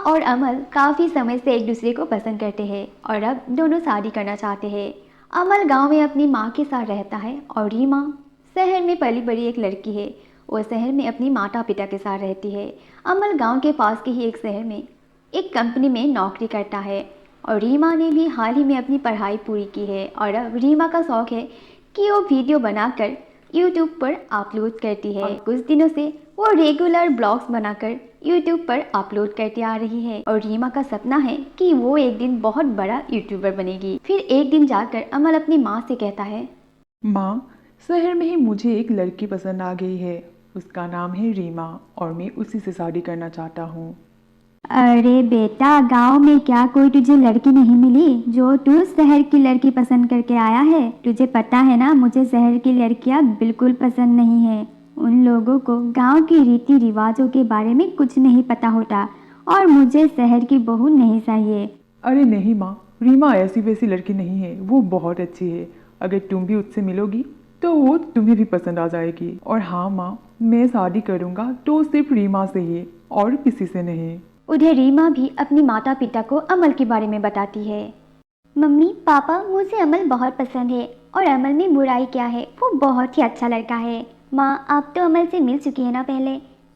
और अमल काफ़ी समय से एक दूसरे को पसंद करते हैं और अब दोनों शादी करना चाहते हैं। अमल गांव में अपनी माँ के साथ रहता है और रीमा शहर में पली बड़ी एक लड़की है। वो शहर में अपनी माता पिता के साथ रहती है। अमल गांव के पास के ही एक शहर में एक कंपनी में नौकरी करता है और रीमा ने भी हाल ही में अपनी पढ़ाई पूरी की है और अब रीमा का शौक़ है कि वो वीडियो बनाकर यूट्यूब पर अपलोड करती है। कुछ दिनों से वो रेगुलर ब्लॉग्स बनाकर यूट्यूब पर अपलोड करती आ रही है और रीमा का सपना है कि वो एक दिन बहुत बड़ा यूट्यूबर बनेगी। फिर एक दिन जाकर अमल अपनी माँ से कहता है, माँ, शहर में ही मुझे एक लड़की पसंद आ गई है। उसका नाम है रीमा और मैं उसी से शादी करना चाहता हूँ। अरे बेटा, गांव में क्या कोई तुझे लड़की नहीं मिली जो तू शहर की लड़की पसंद करके आया है? तुझे पता है ना, मुझे शहर की लड़कियां बिल्कुल पसंद नहीं है। उन लोगों को गांव के रीति रिवाजों के बारे में कुछ नहीं पता होता और मुझे शहर की बहू नहीं चाहिए। अरे नहीं माँ, रीमा ऐसी वैसी लड़की नहीं है, वो बहुत अच्छी है। अगर तुम भी उससे मिलोगी तो वो तुम्हें भी पसंद आ जाएगी। और हाँ माँ, मैं शादी करूँगा तो सिर्फ रीमा से ही और किसी से नहीं। उधर रीमा भी अपनी माता पिता को अमल के बारे में बताती है। मम्मी पापा, मुझे अमल बहुत पसंद है और अमल में बुराई क्या है, वो बहुत ही अच्छा लड़का है। माँ, आप तो अमल से मिल चुकी है ना पहले,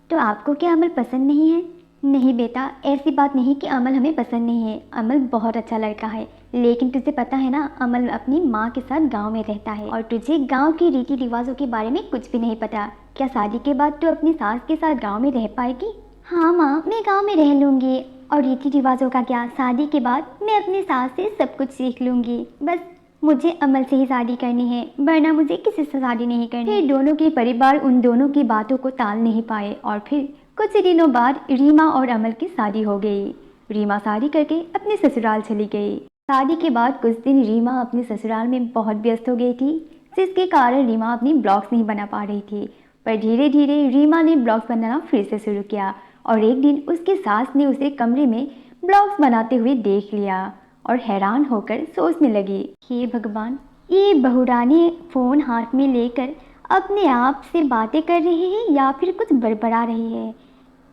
तो आपको क्या अमल पसंद नहीं है? नहीं बेटा, ऐसी बात नहीं कि अमल हमें पसंद नहीं है। अमल बहुत अच्छा लड़का है, लेकिन तुझे पता है ना, अमल अपनी माँ के साथ गांव में रहता है और तुझे गांव के रीति रिवाजों के बारे में कुछ भी नहीं पता। क्या शादी के बाद तू अपनी सास के साथ गाँव में रह पाएगी? हाँ माँ, मैं गांव में रह लूँगी। और रीति रिवाजों का क्या, शादी के बाद मैं अपनी सास से सब कुछ सीख लूँगी। बस मुझे अमल से ही शादी करनी है, वरना मुझे किसी से शादी नहीं करनी। फिर दोनों के परिवार उन दोनों की बातों को टाल नहीं पाए और फिर कुछ दिनों बाद रीमा और अमल की शादी हो गई। रीमा शादी करके अपने ससुराल चली गई। शादी के बाद कुछ दिन रीमा अपने ससुराल में बहुत व्यस्त हो गई थी, जिसके कारण रीमा अपनी ब्लॉग्स नहीं बना पा रही थी। पर धीरे धीरे रीमा ने ब्लॉग्स बनाना फिर से शुरू किया और एक दिन उसकी सास ने उसे कमरे में ब्लॉग्स बनाते हुए देख लिया और हैरान होकर सोचने लगी, हे भगवान, ये बहुरानी फ़ोन हाथ में लेकर अपने आप से बातें कर रही है या फिर कुछ बड़बड़ा रही है?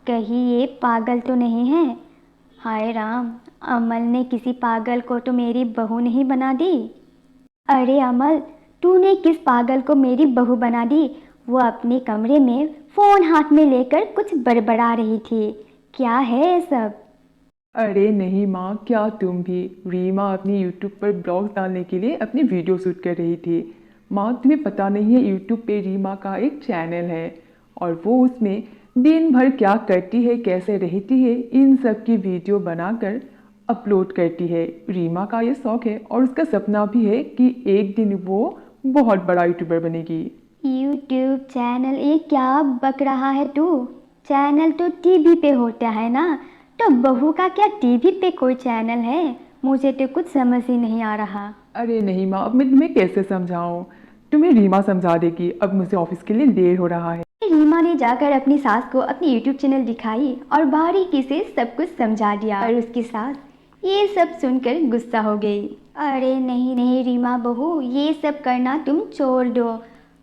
कहीं ये पागल तो नहीं है? हाय राम, अमल ने किसी पागल को तो मेरी बहू नहीं बना दी। अरे अमल, तूने किस पागल को मेरी बहू बना दी? वो अपने कमरे में फ़ोन हाथ में लेकर कुछ बड़बड़ा रही थी। क्या है ये सब? अरे नहीं माँ, क्या तुम भी? रीमा अपनी यूट्यूब पर ब्लॉग डालने के लिए अपनी वीडियो शूट कर रही थी। माँ, तुम्हें पता नहीं है, यूट्यूब पे रीमा का एक चैनल है और वो उसमें दिन भर क्या करती है, कैसे रहती है, इन सब की वीडियो बनाकर अपलोड करती है। रीमा का ये शौक़ है और उसका सपना भी है कि एक दिन वो बहुत बड़ा यूट्यूबर बनेगी। YouTube channel? ये क्या बक रहा है तू? चैनल तो टीवी पे होता है ना, तो बहू का क्या टीवी पे कोई चैनल है? मुझे तो कुछ समझ ही नहीं आ रहा। अरे नहीं माँ, अब मैं तुम्हें कैसे समझाऊँ? तुम्हें रीमा समझा देगी। अब मुझे ऑफिस के लिए देर हो रहा है। रीमा ने जाकर अपनी सास को अपनी यूट्यूब चैनल दिखाई और बारीकी से सब कुछ समझा दिया और उसकी सास ये सब सुनकर गुस्सा हो गई। अरे नहीं नहीं रीमा बहू, ये सब करना तुम छोड़ दो।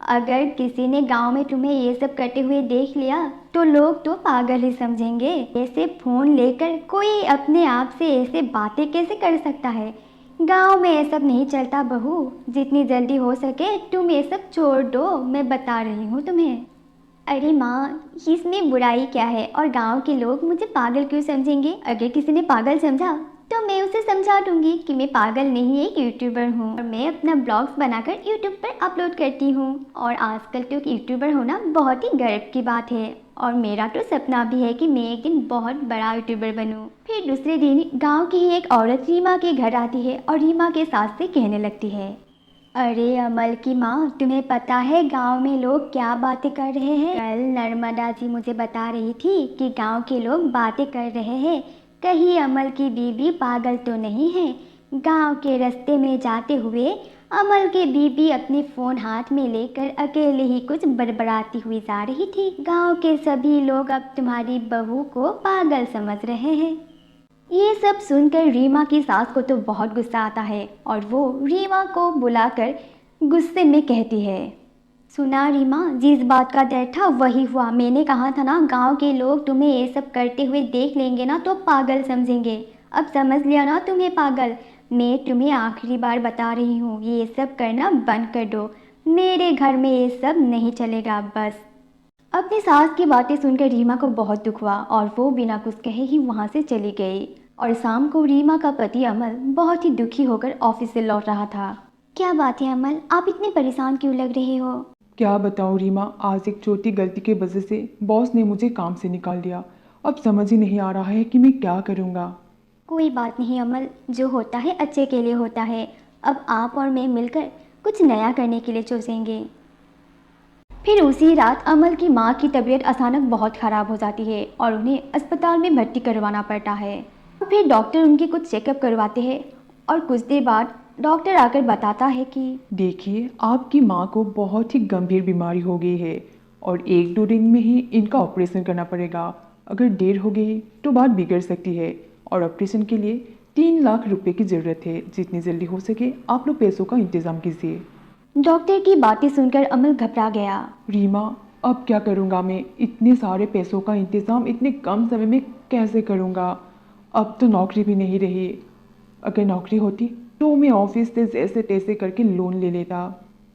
अगर किसी ने गांव में तुम्हें ये सब करते हुए देख लिया तो लोग तो पागल ही समझेंगे। ऐसे फ़ोन लेकर कोई अपने आप से ऐसे बातें कैसे कर सकता है? गांव में ये सब नहीं चलता बहू। जितनी जल्दी हो सके तुम ये सब छोड़ दो, मैं बता रही हूँ तुम्हें। अरे माँ, इसमें बुराई क्या है और गांव के लोग मुझे पागल क्यों समझेंगे? अगर किसी ने पागल समझा तो मैं उसे समझा दूंगी कि मैं पागल नहीं, एक यूट्यूबर हूँ और मैं अपना ब्लॉग्स बनाकर यूट्यूब पर अपलोड करती हूँ। और आजकल तो यूट्यूबर होना बहुत ही गर्व की बात है और मेरा तो सपना भी है कि मैं एक दिन बहुत बड़ा यूट्यूबर बनूँ। फिर दूसरे दिन गाँव की ही एक औरत रीमा के घर आती है और रीमा के सास से कहने लगती है, अरे अमल की माँ, तुम्हें पता है गांव में लोग क्या बातें कर रहे हैं? कल नर्मदा जी मुझे बता रही थी कि गांव के लोग बातें कर रहे हैं, कहीं अमल की बीबी पागल तो नहीं है? गांव के रास्ते में जाते हुए अमल की बीबी अपने फ़ोन हाथ में लेकर अकेले ही कुछ बड़बड़ाती हुई जा रही थी। गांव के सभी लोग अब तुम्हारी बहू को पागल समझ रहे हैं। ये सब सुनकर रीमा की सास को तो बहुत गुस्सा आता है और वो रीमा को बुलाकर गुस्से में कहती है, सुना रीमा, जिस बात का डर था वही हुआ। मैंने कहा था ना, गांव के लोग तुम्हें ये सब करते हुए देख लेंगे ना तो पागल समझेंगे। अब समझ लिया ना तुम्हें पागल। मैं तुम्हें आखिरी बार बता रही हूँ, ये सब करना बंद कर दो। मेरे घर में ये सब नहीं चलेगा बस। अपनी सास की बातें सुनकर रीमा को बहुत दुख हुआ और वो बिना कुछ कहे ही वहाँ से चली गई। और शाम को रीमा का पति अमल बहुत ही दुखी होकर ऑफिस से लौट रहा था। क्या बात है अमल, आप इतने परेशान क्यों लग रहे हो? क्या बताऊँ रीमा, आज एक छोटी गलती की वजह से बॉस ने मुझे काम से निकाल दिया। अब समझ ही नहीं आ रहा है कि मैं क्या करूँगा। कोई बात नहीं अमल, जो होता है अच्छे के लिए होता है। अब आप और मैं मिलकर कुछ नया करने के लिए सोचेंगे। फिर उसी रात अमल की माँ की तबीयत अचानक बहुत ख़राब हो जाती है और उन्हें अस्पताल में भर्ती करवाना पड़ता है। फिर डॉक्टर उनकी कुछ चेकअप करवाते हैं और कुछ देर बाद डॉक्टर आकर बताता है कि देखिए, आपकी माँ को बहुत ही गंभीर बीमारी हो गई है और 1-2 दिन में ही इनका ऑपरेशन करना पड़ेगा। अगर देर हो गई तो बात बिगड़ सकती है और ऑपरेशन के लिए 3 लाख रुपए की ज़रूरत है। जितनी जल्दी हो सके आप लोग पैसों का इंतज़ाम कीजिए। डॉक्टर की बातें सुनकर अमल घबरा गया। रीमा, अब क्या करूँगा मैं? इतने सारे पैसों का इंतज़ाम इतने कम समय में कैसे करूँगा? अब तो नौकरी भी नहीं रही। अगर नौकरी होती तो मैं ऑफिस से जैसे तैसे करके लोन ले लेता,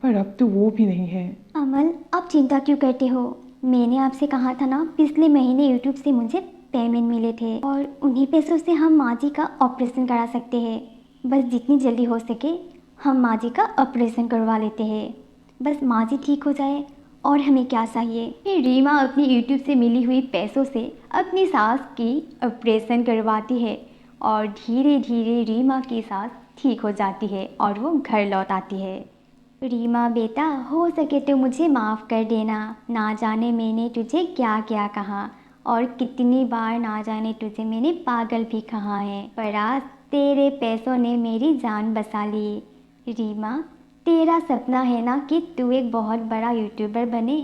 पर अब तो वो भी नहीं है। अमल, आप चिंता क्यों करते हो? मैंने आपसे कहा था ना, पिछले महीने यूट्यूब से मुझे पेमेंट मिले थे और उन्हीं पैसों से हम माँ जी का ऑपरेशन करा सकते हैं। बस जितनी जल्दी हो सके हम माँ जी का ऑपरेशन करवा लेते हैं। बस माँ जी ठीक हो जाए और हमें क्या चाहिए। फिर रीमा अपनी यूट्यूब से मिली हुई पैसों से अपनी सास की ऑपरेशन करवाती है और धीरे धीरे रीमा की सास ठीक हो जाती है और वो घर लौट आती है। रीमा बेटा, हो सके तो मुझे माफ़ कर देना। ना जाने मैंने तुझे क्या क्या कहा और कितनी बार ना जाने तुझे मैंने पागल भी कहा है, पर आज तेरे पैसों ने मेरी जान बचा ली। रीमा, तेरा सपना है ना कि तू एक बहुत बड़ा यूट्यूबर बने,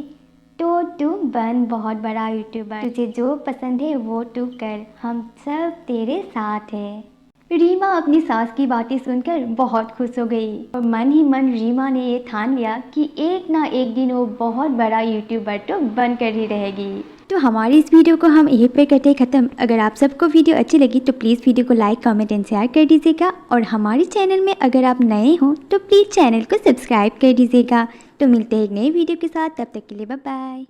तो तू बन बहुत बड़ा यूट्यूबर। तुझे जो पसंद है वो तू कर, हम सब तेरे साथ हैं। रीमा अपनी सास की बातें सुनकर बहुत खुश हो गई और मन ही मन रीमा ने ये ठान लिया कि एक ना एक दिन वो बहुत बड़ा यूट्यूबर तो बनकर ही रहेगी। तो हमारी इस वीडियो को हम यहीं पे करते ख़त्म। अगर आप सबको वीडियो अच्छी लगी तो प्लीज़ वीडियो को लाइक, कमेंट एंड शेयर कर दीजिएगा और हमारे चैनल में अगर आप नए हो तो प्लीज़ चैनल को सब्सक्राइब कर दीजिएगा। तो मिलते हैं एक नए वीडियो के साथ, तब तक के लिए बाय बाय।